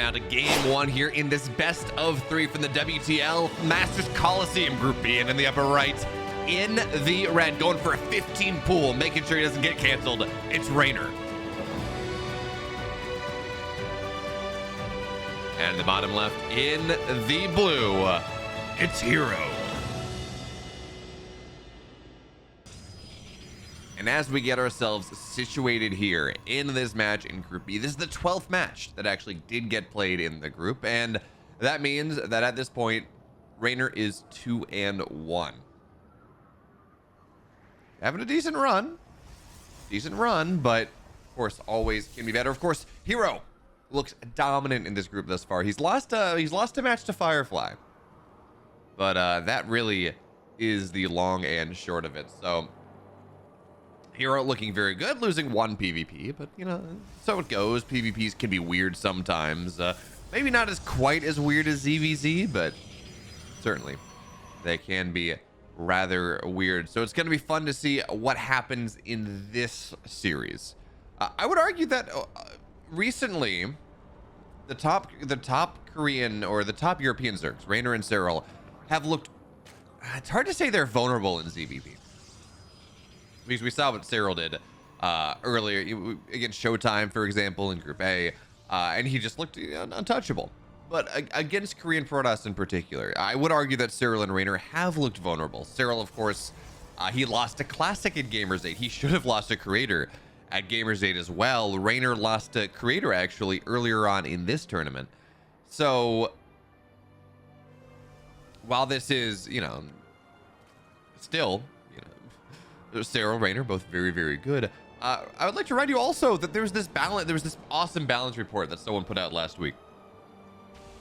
now to game one here in this best of 3 from the WTL Masters Colisseum Group B. And in the upper right, in the red, going for a 15 pool, making sure he doesn't get canceled, it's Reynor. And the bottom left, in the blue, it's herO. And as we get ourselves situated here in this match in Group B, this is the 12th match that actually did get played in the group. And that means that at this point, Reynor is 2-1. Having a decent run, but of course, always can be better. Of course, herO looks dominant in this group thus far. He's lost a match to Firefly, but that really is the long and short of it. So herO looking very good, losing 1 PvP, but you know, so it goes. PvPs can be weird sometimes. Maybe not as quite as weird as ZVZ, but certainly they can be rather weird. So it's going to be fun to see what happens in this series. I would argue that recently the top Korean or the top European Zergs, Reynor and STARGATE, have looked, it's hard to say they're vulnerable in ZVP, because we saw what STARGATE did earlier against Showtime, for example, in Group A, and he just looked untouchable. But against Korean Protoss in particular, I would argue that STARGATE and Reynor have looked vulnerable. STARGATE, of course, he lost a Classic at Gamers 8. He should have lost a Creator at Gamers 8 as well. Reynor lost a Creator actually earlier on in this tournament. So while this is, you know, still, you know, STARGATE, Reynor, both very, very good. I would like to remind you also that there was this awesome balance report that someone put out last week,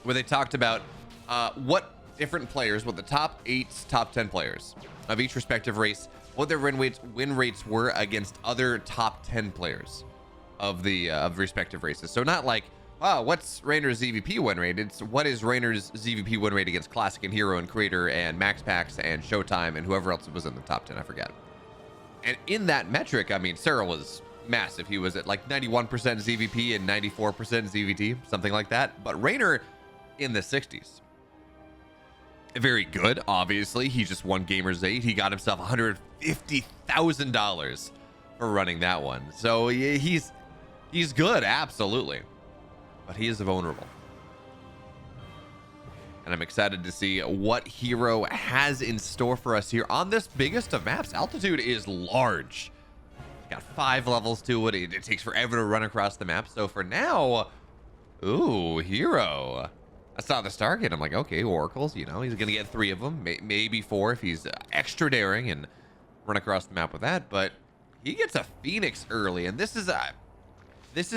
where they talked about what different players, what the top 8, top 10 players of each respective race, what their win rates were against other top 10 players of the respective races. So not like, wow, what's Reynor's ZVP win rate? It's what is Reynor's ZVP win rate against Classic and herO and Creator and Max Packs and Showtime and whoever else was in the top 10, I forget. And in that metric, I mean, STARGATE was massive. He was at like 91% ZVP and 94% ZVT, something like that. But Reynor in the 60s. Very good, obviously. He just won Gamers 8. He got himself $150,000 for running that one. So he's good, absolutely. But he is vulnerable. And I'm excited to see what herO has in store for us here on this biggest of maps. Altitude is large. Got 5 levels to it. It takes forever to run across the map. So for now, ooh, herO. I saw the Stargate. I'm like, okay, Oracles, you know, he's going to get 3 of them, maybe 4 if he's extra daring and run across the map with that. But he gets a Phoenix early, and this is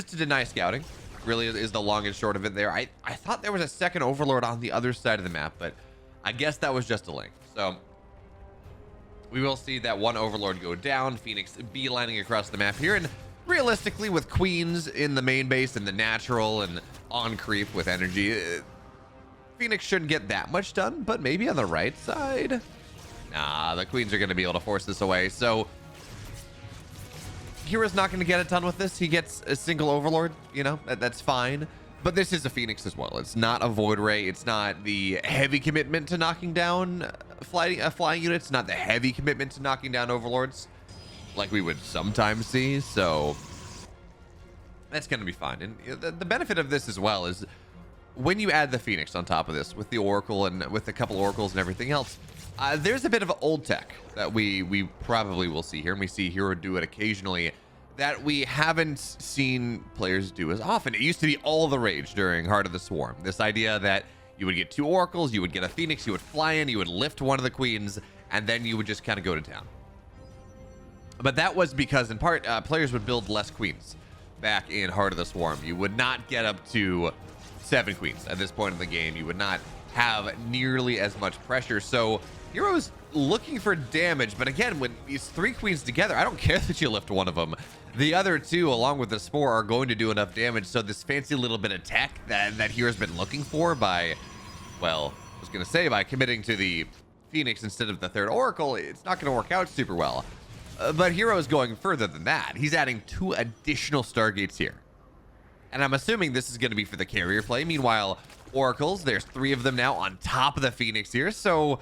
to deny scouting. Really is the long and short of it there. I thought there was a second Overlord on the other side of the map, but I guess that was just a link. So we will see that one Overlord go down. Phoenix beelining across the map here, and realistically, with Queens in the main base and the natural and on creep with energy, Phoenix shouldn't get that much done. But maybe on the right side, nah, the Queens are going to be able to force this away. So hero's not going to get it done with this. He gets a single Overlord, you know, that's fine. But this is a Phoenix as well. It's not a Void Ray. It's not the heavy commitment to knocking down flying units. Not the heavy commitment to knocking down Overlords like we would sometimes see. So that's going to be fine. And the benefit of this as well is when you add the Phoenix on top of this with the Oracle and with a couple Oracles and everything else, there's a bit of old tech that we probably will see here, and we see herO do it occasionally, that we haven't seen players do as often. It used to be all the rage during Heart of the Swarm. This idea that you would get 2 Oracles, you would get a Phoenix, you would fly in, you would lift one of the Queens, and then you would just kind of go to town. But that was because, in part, players would build less Queens back in Heart of the Swarm. You would not get up to 7 Queens at this point in the game. You would not have nearly as much pressure. So herO's looking for damage, but again, when these 3 Queens together, I don't care that you lift one of them. The other 2, along with the Spore, are going to do enough damage. So this fancy little bit of tech that herO's been looking for by, well, I was going to say by committing to the Phoenix instead of the 3rd Oracle, it's not going to work out super well. But herO is going further than that. He's adding 2 additional Stargates here. And I'm assuming this is going to be for the carrier play. Meanwhile, Oracles, there's 3 of them now on top of the Phoenix here. So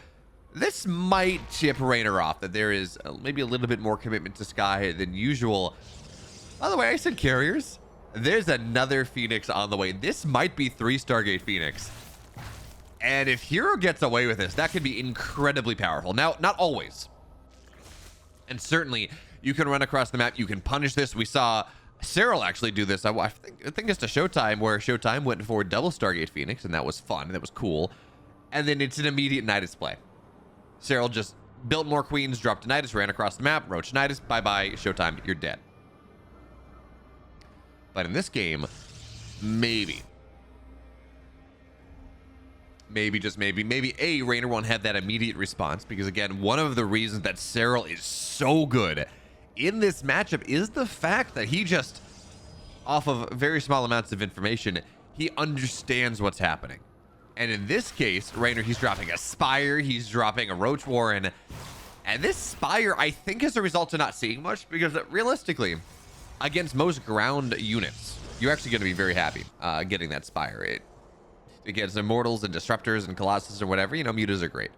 this might chip Reynor off, that there is maybe a little bit more commitment to Sky than usual. By the way, I said carriers. There's another Phoenix on the way. This might be 3 Stargate Phoenix. And if herO gets away with this, that could be incredibly powerful. Now, not always. And certainly, you can run across the map. You can punish this. We saw SerO actually do this. I think it's a Showtime, where Showtime went for double Stargate Phoenix, and that was fun. That was cool. And then it's an immediate Nidus play. SerO just built more queens, dropped a Nidus, ran across the map, roached Nidus, bye-bye, Showtime, you're dead. But in this game, maybe, just maybe Reynor won't have that immediate response, because again, one of the reasons that SerO is so good in this matchup is the fact that he just, off of very small amounts of information, he understands what's happening. And in this case, Reynor, he's dropping a Spire, he's dropping a Roach Warren, and this Spire, I think, is a result of not seeing much, because realistically, against most ground units, you're actually going to be very happy getting that Spire. Against Immortals and Disruptors and Colossus or whatever, you know, mutas are great.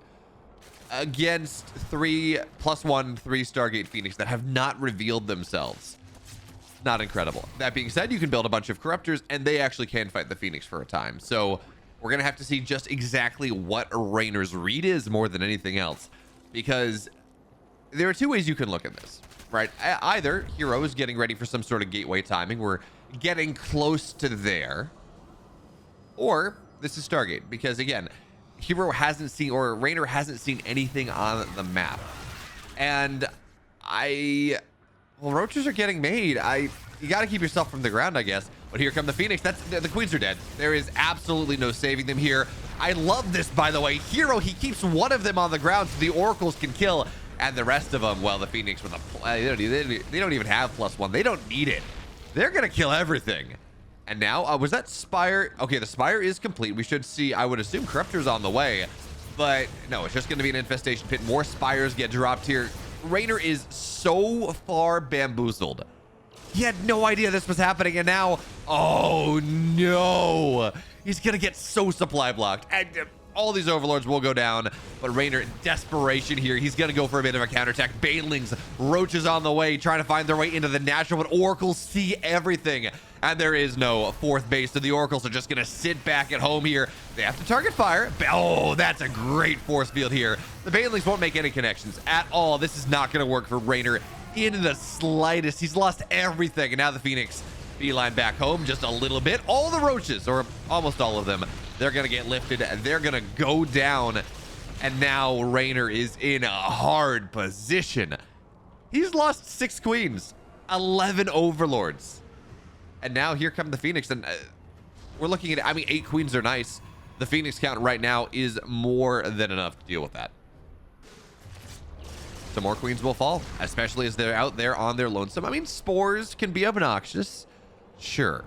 Against 3+1, 3 Stargate Phoenix that have not revealed themselves, not incredible. That being said, you can build a bunch of Corruptors, and they actually can fight the Phoenix for a time. So we're going to have to see just exactly what Reynor's read is more than anything else, because there are 2 ways you can look at this, right? Either herO is getting ready for some sort of gateway timing. We're getting close to there. Or this is Stargate, because again, herO hasn't seen, or Reynor hasn't seen anything on the map. And well, roaches are getting made. You got to keep yourself from the ground, I guess. But here come the Phoenix. The queens are dead. There is absolutely no saving them here. I love this, by the way. herO, he keeps one of them on the ground so the Oracles can kill, and the rest of them, well, the Phoenix with they don't even have +1. They don't need it. They're gonna kill everything. And now, was that Spire? Okay, the Spire is complete. We should see, I would assume, Corruptors on the way. But no, it's just going to be an Infestation Pit. More Spires get dropped here. Reynor is so far bamboozled. He had no idea this was happening, and now, oh no! He's going to get so supply blocked. And all these Overlords will go down, but Reynor, in desperation here, he's going to go for a bit of a counterattack. Banelings, Roaches on the way, trying to find their way into the natural, but Oracles see everything. And there is no 4th base, so the Oracles are just going to sit back at home here. They have to target fire. Oh, that's a great force field here. The Banelings won't make any connections at all. This is not going to work for Reynor in the slightest. He's lost everything, and now the Phoenix beeline back home just a little bit. All the Roaches, or almost all of them, they're going to get lifted, and they're going to go down. And now Reynor is in a hard position. He's lost 6 queens, 11 Overlords. And now here come the Phoenix, and we're looking at, I mean, 8 queens are nice. The Phoenix count right now is more than enough to deal with that. So more queens will fall, especially as they're out there on their lonesome. I mean, spores can be obnoxious, sure.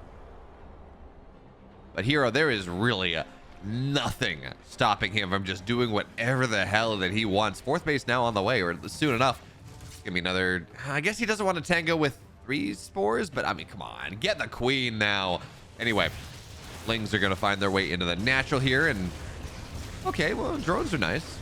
But herO, there is really nothing stopping him from just doing whatever the hell that he wants. 4th base now on the way, or soon enough. It's gonna be another, I guess he doesn't want to tango with 3 spores, but I mean, come on, get the queen now. Anyway, Lings are gonna find their way into the natural here, and okay, well, drones are nice.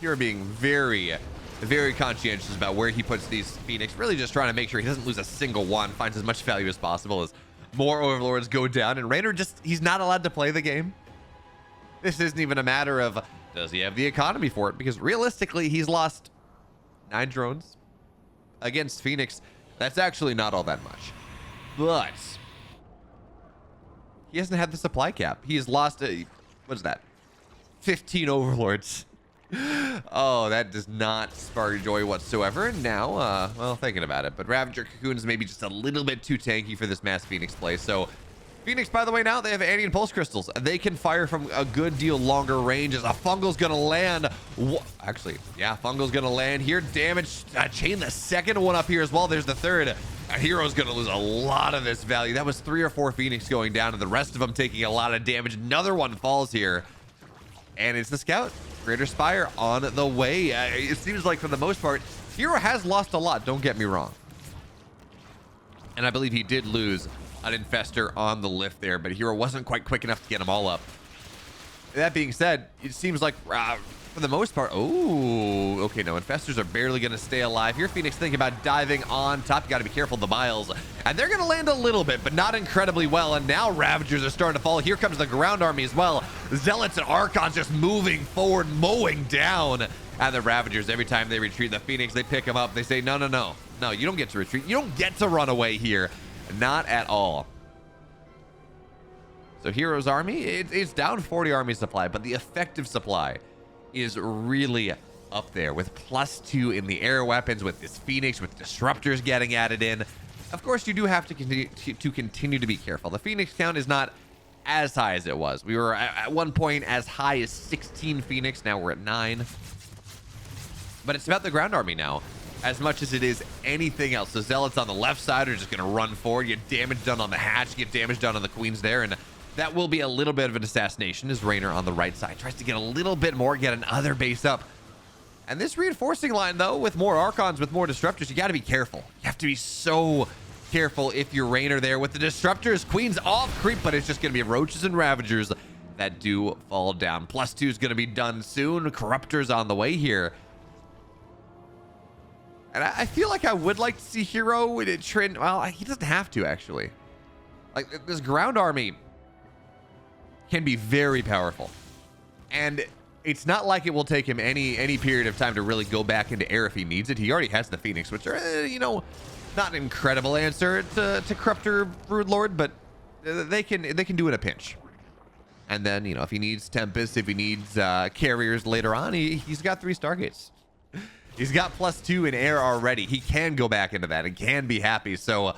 herO being very, very conscientious about where he puts these Phoenix, really just trying to make sure he doesn't lose a single one, finds as much value as possible as more Overlords go down, and Reynor just, he's not allowed to play the game. This isn't even a matter of, does he have the economy for it? Because realistically, he's lost 9 drones. Against Phoenix, that's actually not all that much. But he hasn't had the supply cap. He has lost what is that? 15 Overlords. Oh, that does not spark joy whatsoever. And now, well, thinking about it, but Ravager Cocoons may be just a little bit too tanky for this mass Phoenix play. So Phoenix, by the way, now they have Andean Pulse Crystals. They can fire from a good deal longer range, as a Fungal's gonna land. Actually, yeah, Fungal's gonna land here. Damage, chain the 2nd one up here as well. There's the 3rd. And herO's gonna lose a lot of this value. That was 3 or 4 Phoenix going down, and the rest of them taking a lot of damage. Another one falls here, and it's the Scout. Greater Spire on the way. It seems like for the most part, herO has lost a lot, don't get me wrong. And I believe he did lose an infestor on the lift there, but herO wasn't quite quick enough to get them all up. That being said, it seems like for the most part, oh, okay, no, infestors are barely going to stay alive here. Phoenix thinking about diving on top. You got to be careful of the miles, and they're going to land a little bit, but not incredibly well. And now Ravagers are starting to fall. Here comes the ground army as well. Zealots and Archons just moving forward, mowing down. And the Ravagers, every time they retreat, the Phoenix, they pick them up. They say, no, no, no, no, you don't get to retreat. You don't get to run away here. Not at all. So herO's army, it's down 40 army supply, but the effective supply is really up there with +2 in the air weapons, with this Phoenix, with disruptors getting added in. Of course, you do have to continue to be careful. The Phoenix count is not as high as it was. We were at one point as high as 16 Phoenix. Now we're at 9. But it's about the ground army now, as much as it is anything else. The Zealots on the left side are just going to run forward, get damage done on the hatch, get damage done on the Queens there, and that will be a little bit of an assassination as Reynor on the right side tries to get a little bit more, get another base up. And this reinforcing line, though, with more Archons, with more Disruptors, you got to be careful. You have to be so careful if you're Reynor there. With the Disruptors, Queens off creep, but it's just going to be Roaches and Ravagers that do fall down. +2 is going to be done soon. Corruptors on the way here. And I feel like I would like to see herO in a trend. Well, he doesn't have to, actually. Like, this ground army can be very powerful, and it's not like it will take him any period of time to really go back into air if he needs it. He already has the Phoenix, which are you know, not an incredible answer to Corruptor Broodlord, but they can do it in a pinch. And then, you know, if he needs Tempest, if he needs carriers later on, he's got 3 Stargates. He's got +2 in air already. He can go back into that and can be happy. So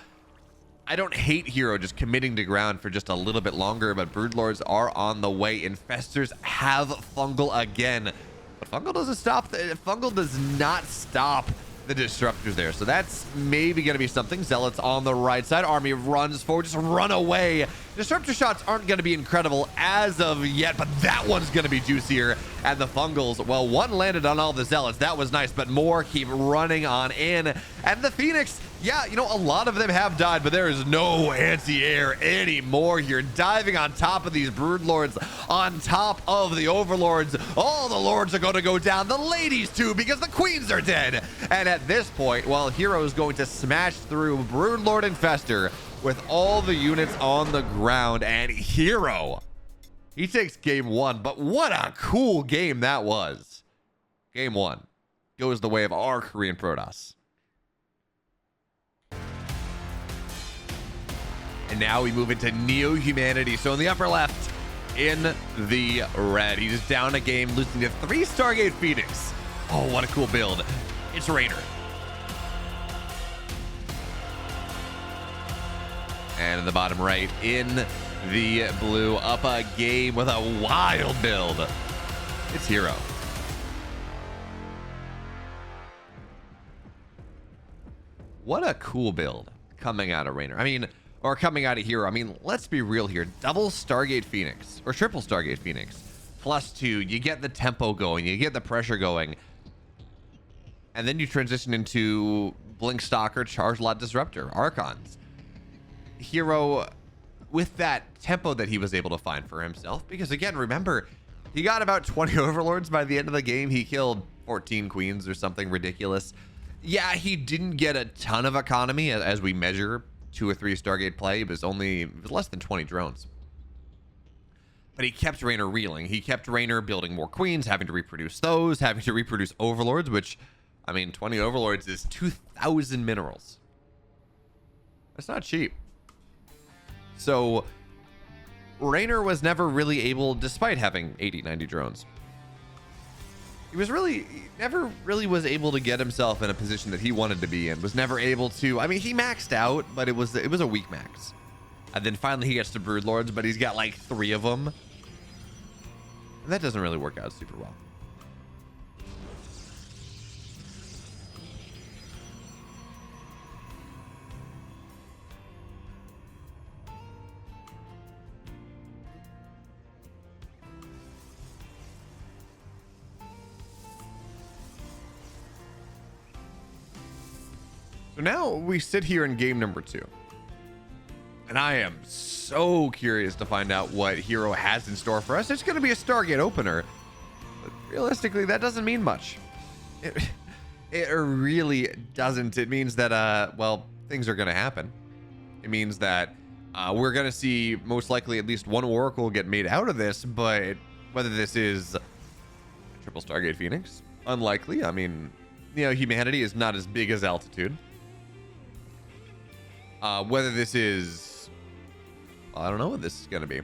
I don't hate herO just committing to ground for just a little bit longer, but Broodlords are on the way. Infestors have Fungal again, but Fungal doesn't stop. Fungal does not stop the Disruptors there, so that's maybe going to be something. Zealots on the right side. Army runs forward, just run away. Disruptor shots aren't going to be incredible as of yet, but that one's going to be juicier. And the Fungals, well, one landed on all the Zealots. That was nice, but more keep running on in. And the Phoenix, yeah, you know, a lot of them have died, but there is no anti-air anymore here. Diving on top of these Broodlords, on top of the Overlords. All the Lords are going to go down. The ladies, too, because the Queens are dead. And at this point, well, herO is going to smash through Broodlord Infestor with all the units on the ground. And herO, he takes game 1, but what a cool game that was. Game 1 goes the way of our Korean Protoss. And now we move into Neo-Humanity. So in the upper left, in the red, he's down a game, losing to 3 Stargate Phoenix. Oh, what a cool build. It's Reynor. And in the bottom right, in the blue, up a game with a wild build. It's herO. What a cool build coming out of Reynor. I mean, or coming out of herO. I mean, let's be real here. Double Stargate Phoenix, or triple Stargate Phoenix, +2. You get the tempo going, you get the pressure going, and then you transition into Blink Stalker, Charge Lot Disruptor, Archons. herO, with that tempo that he was able to find for himself, because again, remember, he got about 20 Overlords by the end of the game. He killed 14 Queens or something ridiculous. Yeah, he didn't get a ton of economy as we measure 2 or 3 Stargate play. It was less than 20 drones. But he kept Reynor reeling. He kept Reynor building more Queens, having to reproduce those, having to reproduce Overlords, which, I mean, 20 Overlords is 2,000 minerals. That's not cheap. So Reynor was never really able, despite having 80, 90 drones, he never really was able to get himself in a position that he wanted to be in. Was never able to, I mean, he maxed out, but it was a weak max. And then finally he gets to Broodlords, but he's got like 3 of them. And that doesn't really work out super well. So now we sit here in game number 2. And I am so curious to find out what herO has in store for us. It's going to be a Stargate opener, but realistically, that doesn't mean much. It really doesn't. It means that, well, things are going to happen. It means that we're going to see most likely at least one Oracle get made out of this, but whether this is a triple Stargate Phoenix, unlikely. I mean, you know, humanity is not as big as altitude. Whether this is, I don't know what this is going to be.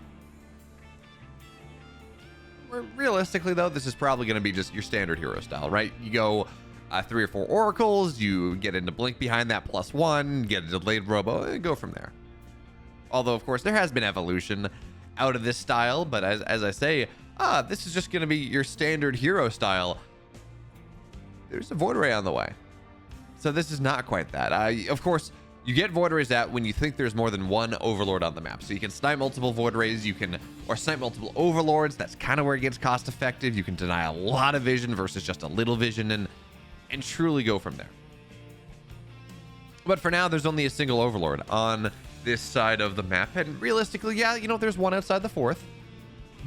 Realistically, though, this is probably going to be just your standard herO style, right? You go 3 or 4 oracles, you get into blink behind that +1, get a delayed robo, and go from there. Although, of course, there has been evolution out of this style, but as I say, this is just going to be your standard herO style. There's a Void Ray on the way. So this is not quite that. Of course, you get Void Rays out when you think there's more than one Overlord on the map. So you can snipe multiple Void Rays, or snipe multiple Overlords. That's kind of where it gets cost effective. You can deny a lot of vision versus just a little vision and truly go from there. But for now, there's only a single Overlord on this side of the map. And realistically, yeah, you know, there's one outside the 4th.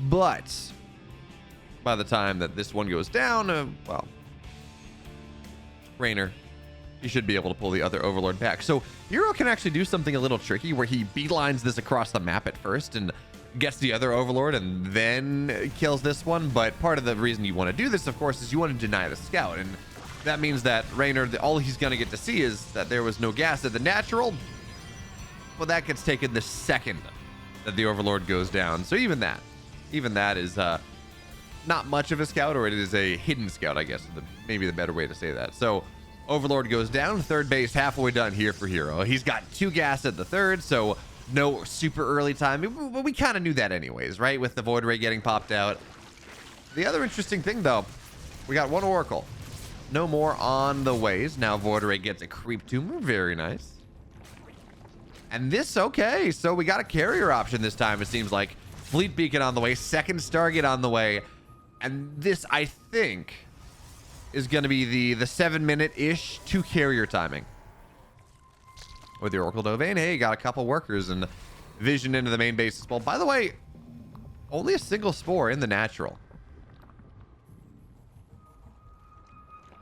But by the time that this one goes down, well, Reynor, you should be able to pull the other Overlord back. So herO can actually do something a little tricky where he beelines this across the map at first and gets the other Overlord and then kills this one. But part of the reason you want to do this, of course, is you want to deny the scout. And that means that Reynor, all he's going to get to see is that there was no gas at the natural. Well, that gets taken the second that the Overlord goes down. So even that is not much of a scout, or it is a hidden scout, I guess, maybe the better way to say that. So Overlord goes down, third base halfway done here for herO. He's got 2 gas at the third, so no super early time. But we kind of knew that anyways, right? With the Void Ray getting popped out. The other interesting thing, though, we got 1 Oracle. No more on the ways. Now Void Ray gets a Creep Tumor. Very nice. And this, okay, so we got a carrier option this time, it seems like. Fleet Beacon on the way, second Stargate on the way. And this, I think, is going to be the 7-minute-ish to carrier timing. With the Oracle Domain, hey, got a couple workers and vision into the main base as well. By the way, only a single spore in the natural.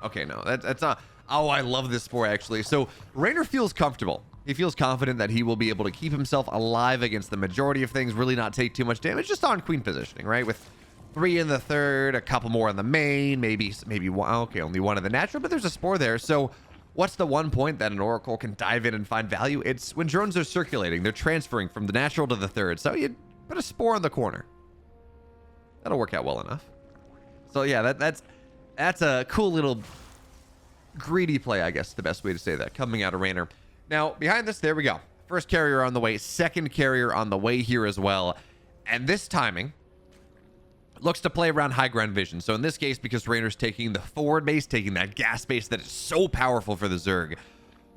Okay, no, that's not. Oh, I love this spore, actually. So Reynor feels comfortable. He feels confident that he will be able to keep himself alive against the majority of things, really not take too much damage, just on queen positioning, right? With 3 in the third, a couple more in the main, maybe one. Okay, only 1 in the natural, but there's a spore there. So what's the one point that an Oracle can dive in and find value? It's when drones are circulating, they're transferring from the natural to the third. So you put a spore in the corner. That'll work out well enough. So yeah, that's a cool little greedy play, I guess, the best way to say that, coming out of Reynor. Now, behind this, there we go. First carrier on the way, second carrier on the way here as well. And this timing looks to play around high ground vision. So in this case, because Reynor's taking the forward base, taking that gas base that is so powerful for the Zerg,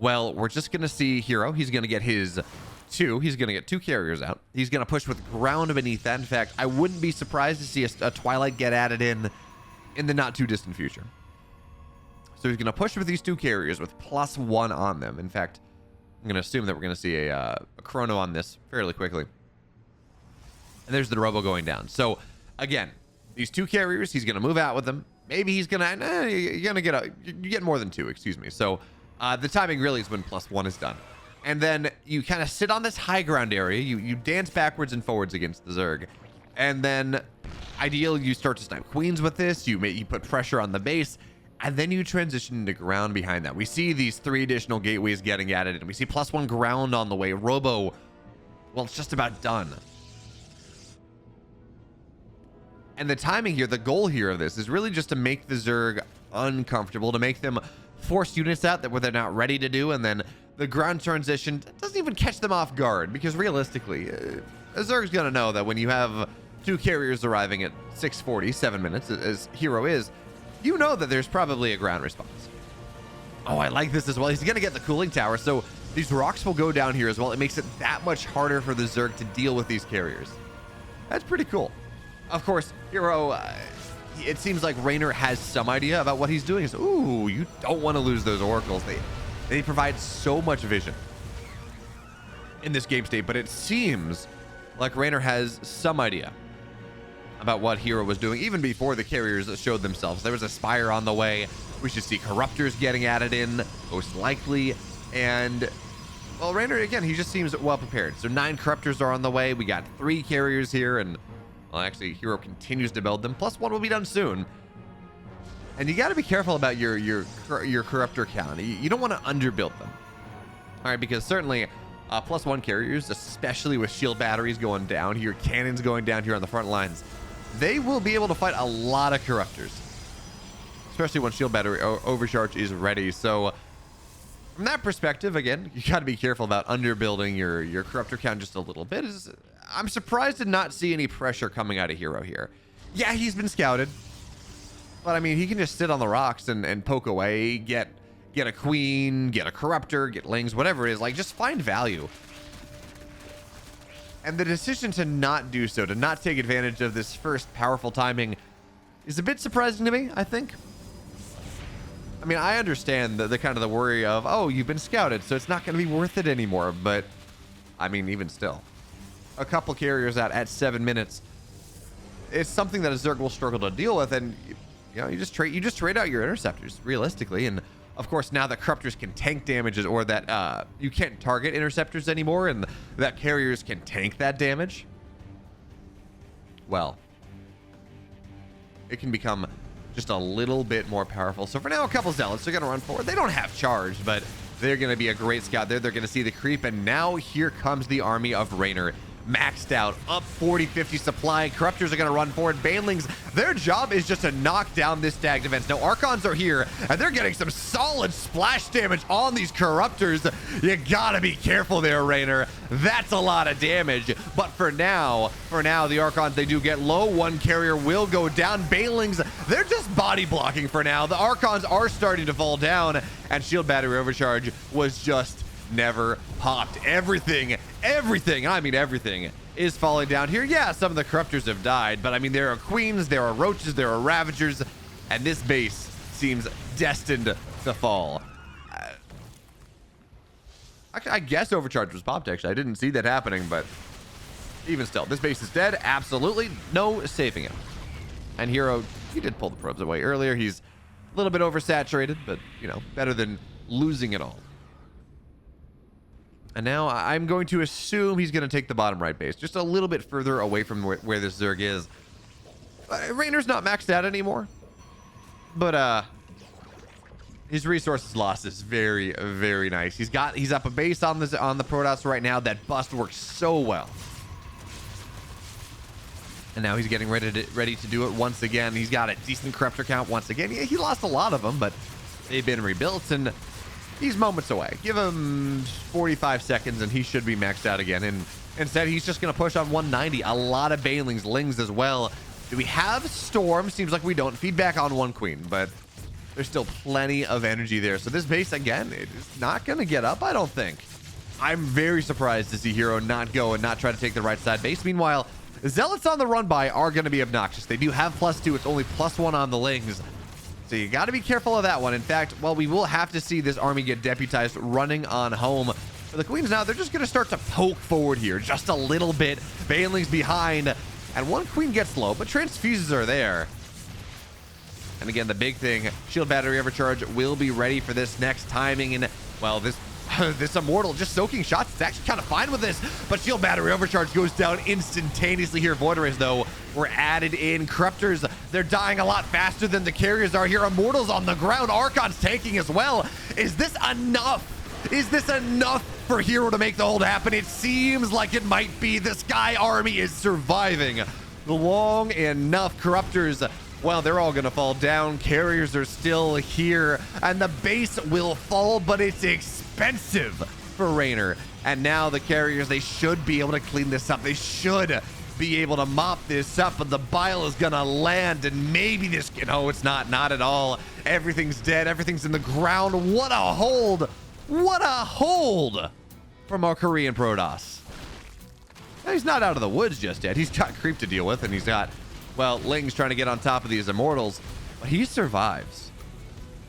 well, we're just going to see herO. He's going to get his 2. He's going to get 2 carriers out. He's going to push with ground beneath that. In fact, I wouldn't be surprised to see a Twilight get added in the not too distant future. So he's going to push with these 2 carriers with +1 on them. In fact, I'm going to assume that we're going to see a chrono on this fairly quickly. And there's the robo going down. So again, these 2 carriers, he's going to move out with them. Maybe he's going to, you're going to get you get more than 2, excuse me. So the timing really is when +1 is done. And then you kind of sit on this high ground area. You dance backwards and forwards against the Zerg. And then ideally you start to snipe queens with this. You put pressure on the base. And then you transition into ground behind that. We see these 3 additional gateways getting added, and we see +1 ground on the way. Robo, well, it's just about done. And the timing here, the goal here of this is really just to make the Zerg uncomfortable, to make them force units out that they're not ready to do, and then the ground transition doesn't even catch them off guard, because realistically, a Zerg's gonna know that when you have 2 carriers arriving at 6:40, 7 minutes, as herO is, you know that there's probably a ground response. Oh, I like this as well. He's going to get the cooling tower, so these rocks will go down here as well. It makes it that much harder for the Zerg to deal with these carriers. That's pretty cool. Of course, herO, it seems like Reynor has some idea about what he's doing. It's, ooh, you don't want to lose those oracles. They provide so much vision. in this game state, but it seems like Reynor has some idea about what herO was doing even before the carriers showed themselves. There was a Spire on the way. We should see Corruptors getting added in, most likely. And, well, Reynor, again, he just seems well prepared. So 9 Corruptors are on the way. We got 3 carriers here, and, well, actually, herO continues to build them. Plus 1 will be done soon. And you got to be careful about your Corruptor count. You don't want to underbuild them. All right, because certainly plus 1 carriers, especially with shield batteries going down here, cannons going down here on the front lines, they will be able to fight a lot of Corruptors, especially when shield battery overcharge is ready. So from that perspective, again, you got to be careful about underbuilding your Corruptor count just a little bit. I'm surprised to not see any pressure coming out of herO here. Yeah, he's been scouted, but I mean, he can just sit on the rocks and poke away, get a queen, get a Corruptor, get lings, whatever it is. Like, just find value. And the decision to not do so, to not take advantage of this first powerful timing, is a bit surprising to me, I think. I mean, I understand the kind of the worry of, oh, you've been scouted, so it's not going to be worth it anymore. But, I mean, even still, a couple carriers out at 7 minutes, it's something that a Zerg will struggle to deal with. And, you know, you just trade out your interceptors, realistically. And, of course, now that Corruptors can tank damages, or that you can't target interceptors anymore, and that carriers can tank that damage, well, it can become just a little bit more powerful. So for now, a couple Zealots are going to run forward. They don't have charge, but they're going to be a great scout there. They're going to see the creep, and now here comes the army of Reynor. Maxed out, up 40-50 supply. Corruptors are going to run forward. Banelings, their job is just to knock down this stack defense. Now, Archons are here, and they're getting some solid splash damage on these Corruptors. You got to be careful there, Reynor. That's a lot of damage. But for now, the Archons, they do get low. 1 carrier will go down. Banelings, they're just body blocking for now. The Archons are starting to fall down, and shield battery overcharge was just never popped. Everything, I mean everything, is falling down here. Yeah, some of the Corruptors have died, but I mean, there are Queens, there are Roaches, there are Ravagers, and this base seems destined to fall. Actually, I guess overcharge was popped, actually. I didn't see that happening, but even still, this base is dead. Absolutely no saving it. And herO, he did pull the probes away earlier. He's a little bit oversaturated, but, you know, better than losing it all. And now I'm going to assume he's going to take the bottom right base, just a little bit further away from where this Zerg is. Reynor's not maxed out anymore, but his resources lost is very, very nice. He's up a base on the Protoss right now. That bust works so well. And now he's getting ready to do it once again. He's got a decent Corruptor count once again. Yeah, he lost a lot of them, but they've been rebuilt, and he's moments away. Give him 45 seconds and he should be maxed out again. And instead, he's just going to push on 190. A lot of Banelings, Lings as well. Do we have Storm? Seems like we don't. Feedback on 1 Queen, but there's still plenty of energy there. So this base, again, it is not going to get up, I don't think. I'm very surprised to see herO not go and not try to take the right side base. Meanwhile, Zealots on the run by are going to be obnoxious. They do have +2. It's only +1 on the Lings. So you got to be careful of that one. In fact, well, we will have to see this army get deputized running on home. For the Queens now, they're just going to start to poke forward here just a little bit. Banelings behind, and 1 Queen gets low, but transfuses are there. And again, the big thing, shield battery overcharge will be ready for this next timing. And, well, this Immortal just soaking shots. It's actually kind of fine with this, but shield battery overcharge goes down instantaneously here. Void Rays, though, were added in. Corruptors, they're dying a lot faster than the carriers are here. Immortals on the ground. Archons taking as well. Is this enough? Is this enough for herO to make the hold happen? It seems like it might be. The Sky Army is surviving long enough. Corruptors, well, they're all gonna fall down. Carriers are still here, and the base will fall, but it's expensive for Reynor. And now the carriers, they should be able to clean this up. They should be able to mop this up, but the bile is gonna land, and maybe this, no, it's not at all. Everything's dead. Everything's in the ground. What a hold! What a hold from our Korean Protoss. Now, he's not out of the woods just yet. He's got creep to deal with, and he's got, well, Ling's trying to get on top of these Immortals, but he survives.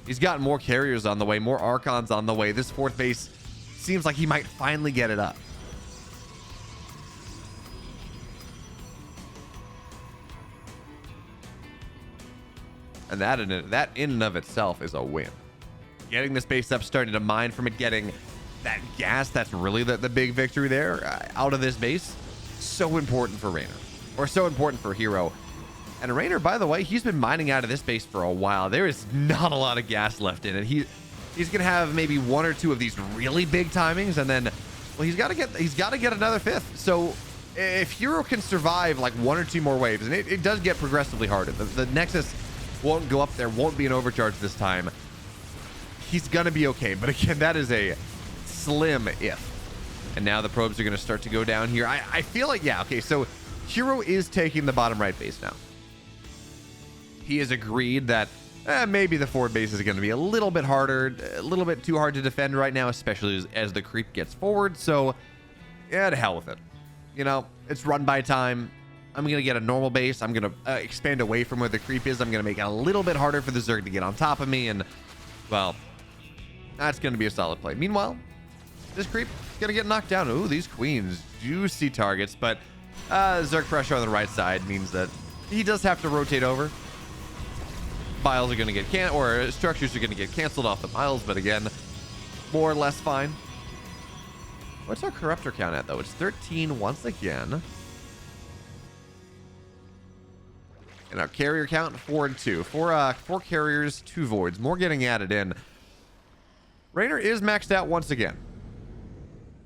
He's got more carriers on the way, more Archons on the way. This 4th base seems like he might finally get it up. And that in and of itself is a win. Getting this base up, starting to mine from it, getting that gas, that's really the big victory there out of this base. So important for Reynor, or so important for herO. And Reynor, by the way, he's been mining out of this base for a while. There is not a lot of gas left in it. He's gonna have maybe one or two of these really big timings, and then, well, he's got to get another fifth. So if herO can survive like one or two more waves, and it does get progressively harder. The Nexus won't go up there, won't be an overcharge this time. He's gonna be okay, but again, that is a slim if. And now the probes are gonna start to go down here. I feel like, yeah, okay, so herO is taking the bottom right base now. He has agreed that maybe the forward base is going to be a little bit harder, a little bit too hard to defend right now, especially as the creep gets forward. So, yeah, to hell with it. You know, it's run by time. I'm going to get a normal base. I'm going to expand away from where the creep is. I'm going to make it a little bit harder for the Zerg to get on top of me. And, well, that's going to be a solid play. Meanwhile, this creep is going to get knocked down. Ooh, these queens, juicy targets. But Zerg pressure on the right side means that he does have to rotate over. Miles are going to get structures are going to get canceled off the miles, but again, more or less fine. What's our corruptor count at, though? It's 13 once again. And our carrier count, 4 and 2. Four carriers, 2 voids. More getting added in. Reynor is maxed out once again.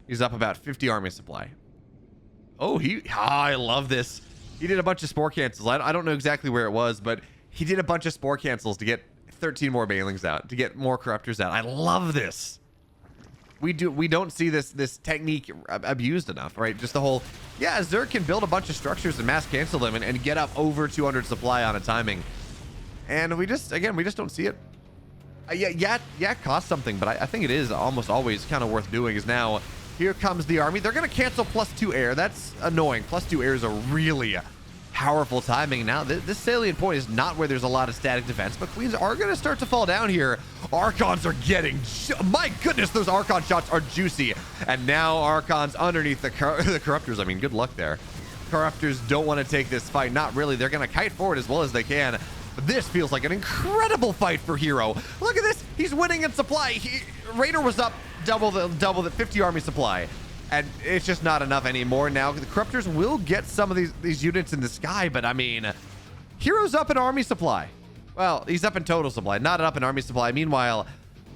He's up about 50 army supply. Oh, I love this. He did a bunch of spore cancels. I don't know exactly where it was, but he did a bunch of spore cancels to get 13 more banelings out, to get more corruptors out. I love this. We don't see this technique abused enough, right? Just the whole, yeah, Zerg can build a bunch of structures and mass cancel them and get up over 200 supply on a timing. And we just don't see it. Yeah, it costs something, but I think it is almost always kind of worth doing. Is now, here comes the army. They're going to cancel +2 air. That's annoying. +2 air is a really powerful timing. Now this salient point is not where there's a lot of static defense, but queens are going to start to fall down here. Archons are getting, my goodness, those Archon shots are juicy. And now Archons underneath the corruptors. I mean, good luck there. Corruptors don't want to take this fight. Not really. They're going to kite forward as well as they can. But this feels like an incredible fight for herO. Look at this. He's winning in supply. Reynor was up double the 50 army supply. And it's just not enough anymore. Now the corruptors will get some of these units in the sky, but I mean, herO's up in army supply. Well, he's up in total supply, not up in army supply. Meanwhile,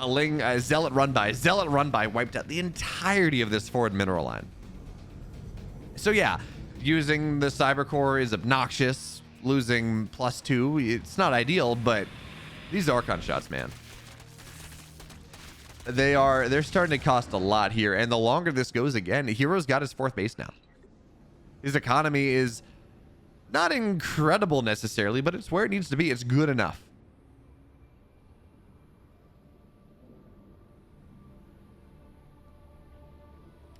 a zealot run by wiped out the entirety of this forward mineral line. So yeah, using the cyber core is obnoxious. Losing +2, it's not ideal, but these Archon shots, man. They're starting to cost a lot here, and the longer this goes, again, herO's got his 4th base now. His economy is not incredible necessarily, but it's where it needs to be. It's good enough.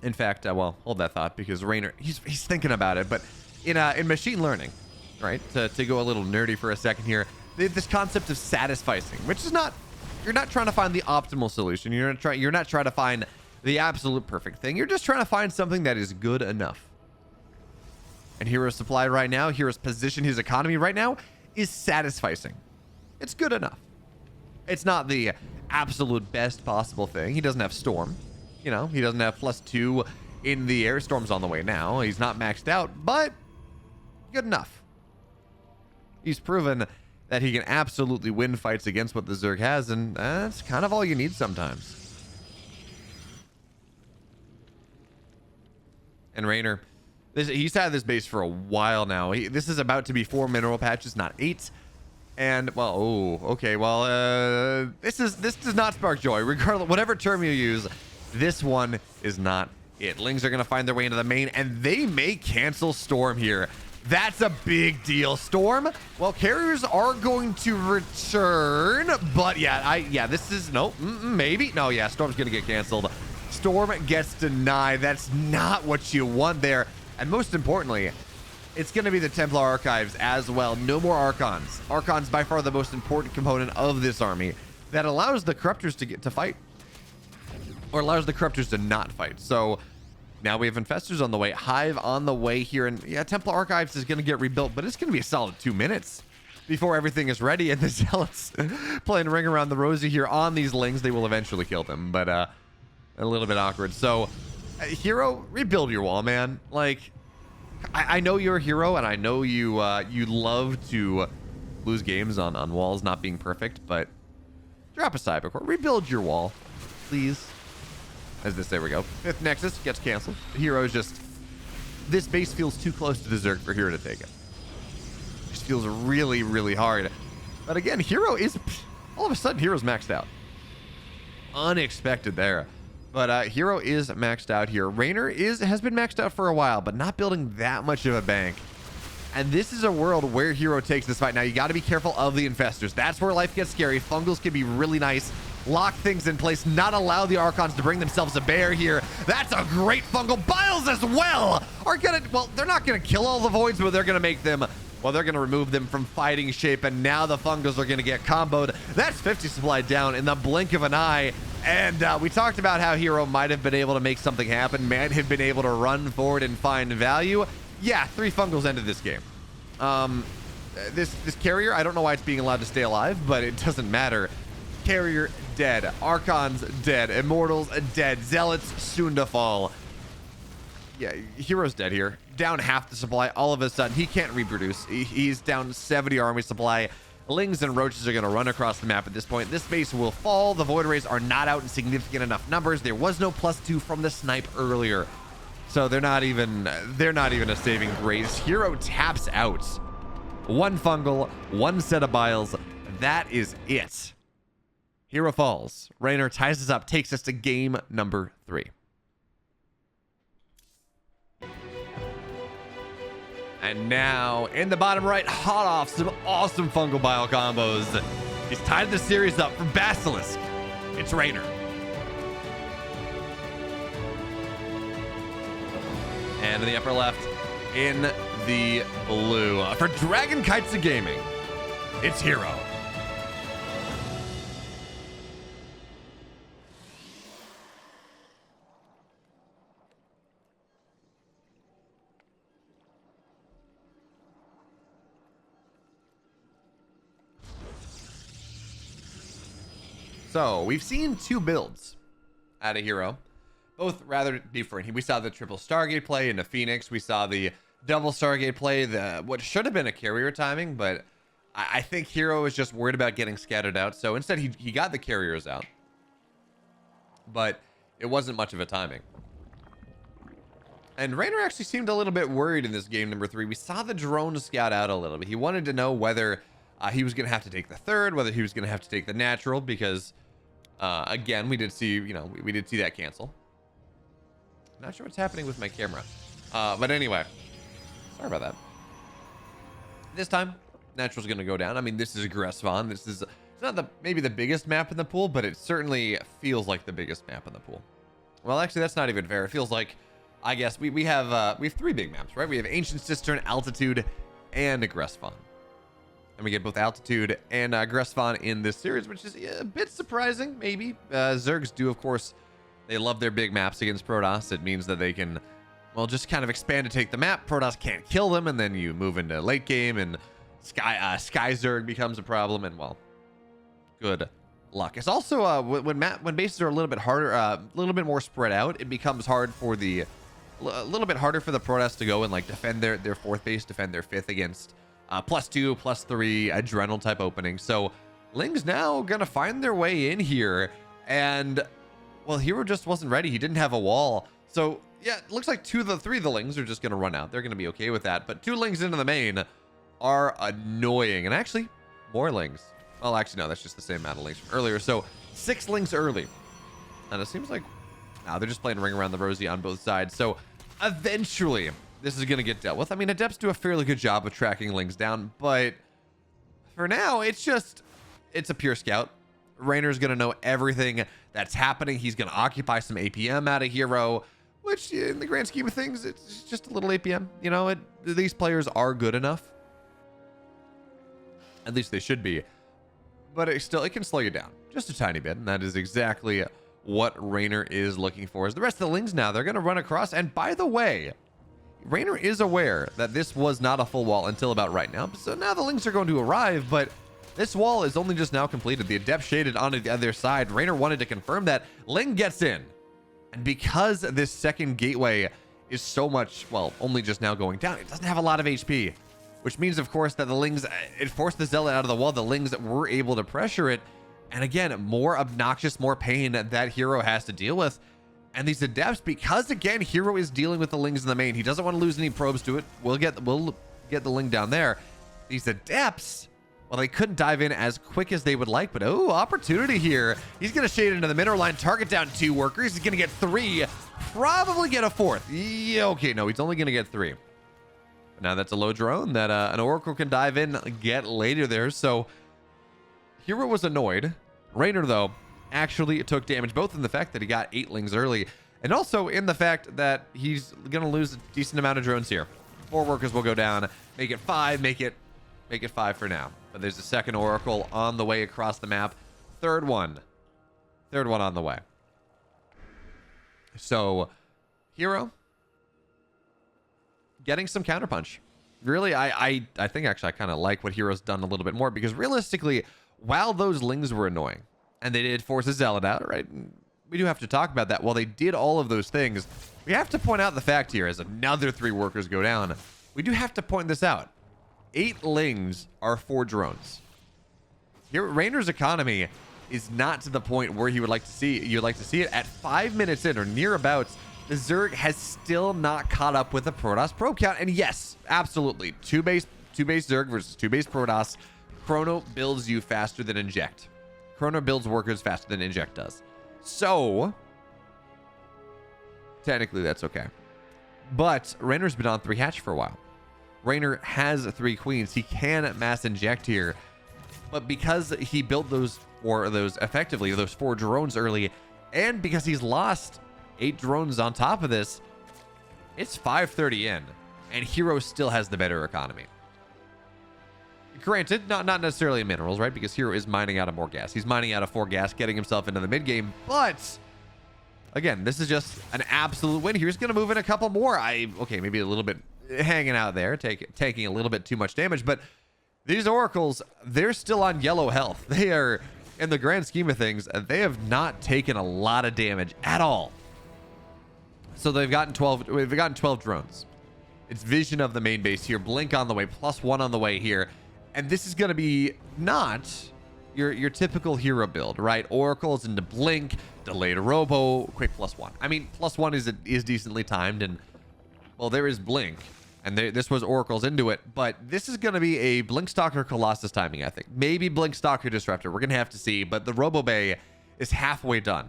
In fact, well, hold that thought, because Reynor, he's thinking about it, but in machine learning, right, to go a little nerdy for a second here, this concept of satisficing, which is not, you're not trying to find the optimal solution. You're not trying to find the absolute perfect thing. You're just trying to find something that is good enough. And herO's supply right now, herO's position, his economy right now is satisficing. It's good enough. It's not the absolute best possible thing. He doesn't have Storm. You know, he doesn't have +2 in the air. Storm's on the way now. He's not maxed out, but good enough. He's proven that he can absolutely win fights against what the Zerg has, and that's kind of all you need sometimes. And Reynor, he's had this base for a while now. This is about to be 4 mineral patches, not 8. And, well, oh, okay, well, this does not spark joy. Regardless, whatever term you use, this one is not it. Lings are going to find their way into the main, and they may cancel Storm here. That's a big deal. Storm, well, carriers are going to return, but yeah, this is, maybe. No, yeah, Storm's going to get canceled. Storm gets denied. That's not what you want there. And most importantly, it's going to be the Templar Archives as well. No more Archons. Archons by far the most important component of this army that allows the Corruptors to fight, or allows the Corruptors to not fight. So now we have Infestors on the way, Hive on the way here, and yeah, Templar Archives is going to get rebuilt, but it's going to be a solid 2 minutes. before everything is ready, and the Zealots playing ring around the rosy here on these Lings. They will eventually kill them, but a little bit awkward. So herO, rebuild your wall, man. Like, I know you're a herO, and I know you you love to lose games on walls not being perfect, but drop a cybercore, rebuild your wall, please. As this, there we go. 5th Nexus gets canceled. The herO is just, this base feels too close to the Zerg for herO to take it. Just feels really, really hard. But again, herO is, all of a sudden, herO's maxed out. Unexpected there. But herO is maxed out here. Reynor has been maxed out for a while, but not building that much of a bank. And this is a world where herO takes this fight. Now, you got to be careful of the infestors. That's where life gets scary. Fungals can be really nice. Lock things in place, not allow the Archons to bring themselves to bear here. That's a great fungal. Biles as well are gonna, well, they're not gonna kill all the voids, but they're gonna make them, well, they're gonna remove them from fighting shape, and now the fungals are gonna get comboed. That's 50 supply down in the blink of an eye. And we talked about how herO might have been able to make something happen, might have been able to run forward and find value. Yeah, 3 fungals ended this game. This carrier, I don't know why it's being allowed to stay alive, but it doesn't matter. Carrier dead, Archons dead, Immortals dead, Zealots soon to fall. Yeah, herO's dead here. Down half the supply. All of a sudden, he can't reproduce. He's down 70 army supply. Lings and Roaches are going to run across the map at this point. This base will fall. The Void Rays are not out in significant enough numbers. There was no +2 from the snipe earlier, so they're not even a saving grace. herO taps out. 1 fungal, 1 set of Biles. That is it. herO falls. Reynor ties us up, takes us to game number 3. And now, in the bottom right, hot off some awesome fungal bile combos. He's tied the series up for Basilisk. It's Reynor. And in the upper left, in the blue, for Dragon Kites of Gaming, it's herO. So we've seen 2 builds out of herO, both rather different. We saw the triple Stargate play into Phoenix. We saw the double Stargate play, what should have been a carrier timing, but I think herO is just worried about getting scattered out. So instead, he got the carriers out, but it wasn't much of a timing. And Reynor actually seemed a little bit worried in this game number 3. We saw the drone scout out a little bit. He wanted to know whether he was going to have to take the 3rd, whether he was going to have to take the natural, because again, we did see, we did see that cancel. Not sure what's happening with my camera. But anyway, sorry about that. This time, natural's going to go down. I mean, this is Gressvon. This is, it's not maybe the biggest map in the pool, but it certainly feels like the biggest map in the pool. Well, actually, that's not even fair. It feels like, I guess, we have 3 big maps, right? We have Ancient Cistern, Altitude, and Gressvon. And we get both Altitude and Gressvon in this series, which is a bit surprising, maybe. Zergs do, of course, they love their big maps against Protoss. It means that they can, well, just kind of expand to take the map. Protoss can't kill them, and then you move into late game, and Sky Zerg becomes a problem, and, well, good luck. It's also, when bases are a little bit harder, a little bit more spread out, it becomes hard for a little bit harder for the Protoss to go and, like, defend their 4th base, defend their 5th against +2, +3 adrenal type opening. So Ling's now gonna find their way in here, and well, herO just wasn't ready. He didn't have a wall. So yeah, it looks like 2 of the 3 of the Lings are just gonna run out. They're gonna be okay with that, but 2 Lings into the main are annoying. And actually more Lings, well, actually no, that's just the same amount of Lings from earlier. So 6 Lings early, and it seems like now they're just playing ring around the rosy on both sides. So eventually this is going to get dealt with. I mean, Adepts do a fairly good job of tracking Lings down, but for now, it's a pure scout. Reynor's going to know everything that's happening. He's going to occupy some APM out of herO, which in the grand scheme of things, it's just a little APM. These players are good enough. At least they should be. But it can slow you down just a tiny bit, and that is exactly what Reynor is looking for. As the rest of the Lings now, they're going to run across, and by the way, Reynor is aware that this was not a full wall until about right now. So now the Lings are going to arrive, but this wall is only just now completed. The Adept shaded onto the other side. Reynor wanted to confirm that. Ling gets in. And because this second gateway is so much, well, only just now going down, it doesn't have a lot of HP. Which means, of course, that the Lings, it forced the Zealot out of the wall. The Lings were able to pressure it. And again, more obnoxious, more pain that herO has to deal with. And these Adepts, because again, herO is dealing with the Lings in the main. He doesn't want to lose any probes to it. We'll get the Ling down there. These Adepts, well, they couldn't dive in as quick as they would like, but oh, opportunity here. He's going to shade into the mineral line, target down 2 workers. He's going to get 3, probably get a 4th. Yeah, okay, no, he's only going to get 3. Now that's a low drone that an Oracle can dive in, get later there. So herO was annoyed. Reynor, though, actually took damage, both in the fact that he got 8 Lings early, and also in the fact that he's going to lose a decent amount of drones here. 4 workers will go down, make it 5, make it 5 for now. But there's a second Oracle on the way across the map. Third one on the way. So herO getting some counterpunch. Really, I think actually I kind of like what herO's done a little bit more, because realistically, while those Lings were annoying and they did force a Zealot out, right? We do have to talk about that. While they did all of those things, we have to point out the fact here, as another 3 workers go down, we do have to point this out. 8 Lings are 4 drones. Here, Reynor's economy is not to the point where you'd like to see it. At 5 minutes in or nearabouts, the Zerg has still not caught up with the Protoss probe count. And yes, absolutely, 2 base Zerg versus 2 base Protoss. Chrono builds you faster than Inject. Chrono builds workers faster than Inject does. So technically that's okay. But Reynor's been on 3 hatch for a while. Reynor has 3 queens. He can mass inject here. But because he built those 4 drones early, and because he's lost 8 drones on top of this, it's 5:30 in, and herO still has the better economy. Granted, not necessarily in minerals, right? Because herO is mining out of more gas. He's mining out of 4 gas, getting himself into the mid game. But again, this is just an absolute win. He's going to move in a couple more. Okay, maybe a little bit hanging out there, taking a little bit too much damage. But these Oracles, they're still on yellow health. They are, in the grand scheme of things, they have not taken a lot of damage at all. So they've gotten 12. We've gotten 12 drones. It's vision of the main base here. Blink on the way, +1 on the way here. And this is going to be not your typical herO build, right? Oracles into blink, delayed robo, quick +1. I mean, +1 is decently timed, and well, there is blink, and this was Oracles into it, but this is going to be a blink stalker Colossus timing, I think. Maybe blink stalker disruptor. We're going to have to see, but the robo bay is halfway done,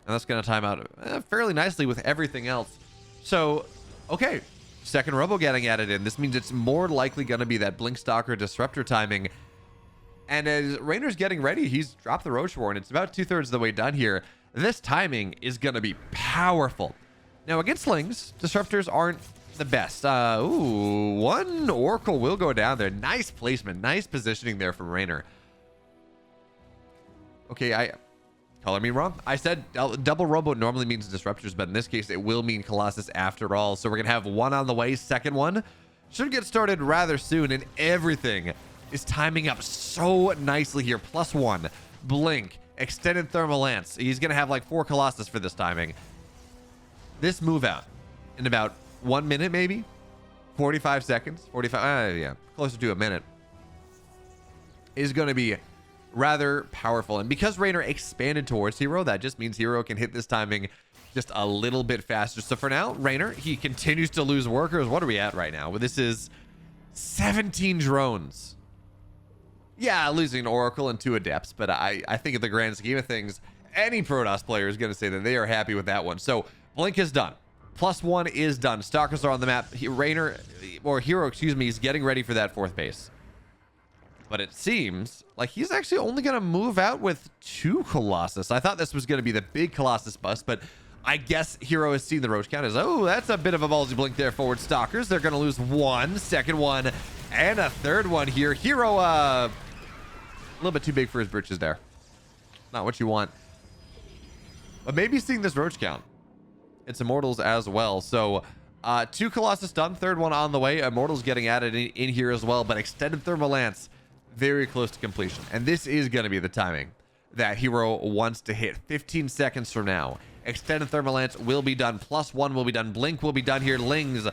and that's going to time out fairly nicely with everything else. So, okay. Second robo getting added in. This means it's more likely going to be that blink stalker disruptor timing. And as Reynor's getting ready, he's dropped the Roach War, and it's about 2/3 of the way done here. This timing is going to be powerful. Now, against Lings, disruptors aren't the best. Ooh, 1 Oracle will go down there. Nice placement, nice positioning there from Reynor. Okay, color me wrong. I said double robo normally means disruptors, but in this case, it will mean Colossus after all. So we're going to have 1 on the way. Second one should get started rather soon, and everything is timing up so nicely here. +1, blink, extended thermal lance. He's going to have like 4 Colossus for this timing. This move out in about 1 minute, maybe 45 seconds, 45. Yeah, closer to a minute, is going to be rather powerful. And because Reynor expanded towards herO, that just means herO can hit this timing just a little bit faster. So for now, Reynor, he continues to lose workers. What are we at right now? Well, this is 17 drones. Yeah, losing an Oracle and 2 Adepts, but I think in the grand scheme of things, any Protoss player is going to say that they are happy with that one. So blink is done. +1 is done. Stalkers are on the map. herO, excuse me, is getting ready for that 4th base. But it seems like he's actually only going to move out with 2 Colossus. I thought this was going to be the big Colossus bust, but I guess herO has seen the Roach count as, oh, that's a bit of a ballsy blink there forward Stalkers. They're going to lose 1, second one, and a 3rd one here. herO, a little bit too big for his britches there. Not what you want. But maybe seeing this Roach count. It's Immortals as well. So 2 Colossus done, third one on the way. Immortal's getting added in here as well, but extended thermal lance very close to completion. And this is going to be the timing that herO wants to hit. 15 seconds from now, extended thermal lance will be done. +1 will be done. Blink will be done here. Lings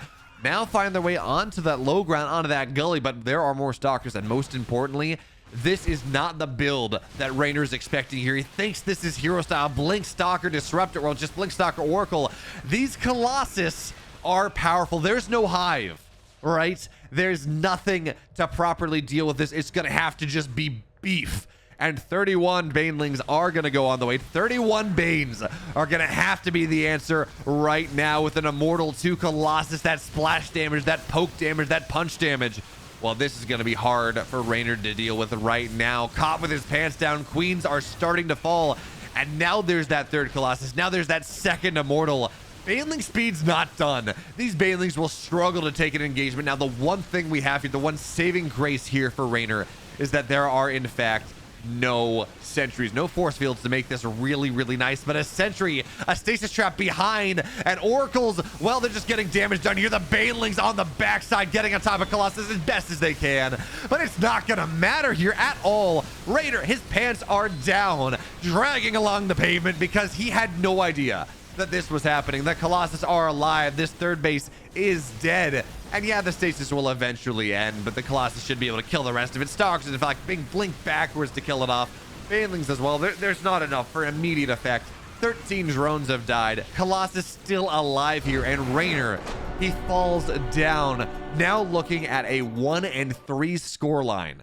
now find their way onto that low ground, onto that gully, but there are more stalkers, and most importantly, this is not the build that Reynor is expecting here. He thinks this is herO style. Blink Stalker Disruptor, well, just Blink Stalker Oracle. These Colossus are powerful. There's no hive, right? There's nothing to properly deal with this. It's gonna have to just be beef. And 31 Banelings are gonna go on the way. 31 Banes are gonna have to be the answer right now with an Immortal 2 Colossus. That splash damage, that poke damage, that punch damage. Well, this is going to be hard for Reynor to deal with right now. Caught with his pants down. Queens are starting to fall. And now there's that third Colossus. Now there's that second Immortal. Baneling speed's not done. These Banelings will struggle to take an engagement. Now, the one thing we have here, the one saving grace here for Reynor is that there are, in fact, no sentries, no force fields to make this really, really nice. But a sentry, a stasis trap behind, and oracles, well, they're just getting damage done here. The Banelings on the backside getting on top of Colossus as best as they can, but it's not gonna matter here at all. Reynor, his pants are down, dragging along the pavement because he had no idea that this was happening. The Colossus are alive. This third base is dead. And yeah, the stasis will eventually end, but the Colossus should be able to kill the rest of it. Stalkers, in fact, being blinked backwards to kill it off. Banelings as well. There's not enough for immediate effect. 13 drones have died. Colossus still alive here, and Reynor, he falls down. Now looking at a 1-3 scoreline.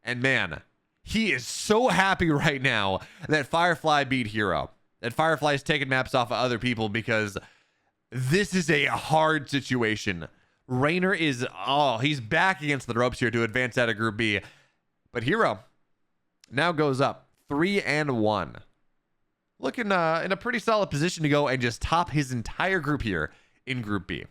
And man, he is so happy right now that Firefly beat herO. That Firefly's taking maps off of other people, because this is a hard situation. Reynor is, he's back against the ropes here to advance out of Group B. But herO now goes up 3-1. Looking in a pretty solid position to go and just top his entire group here in Group B.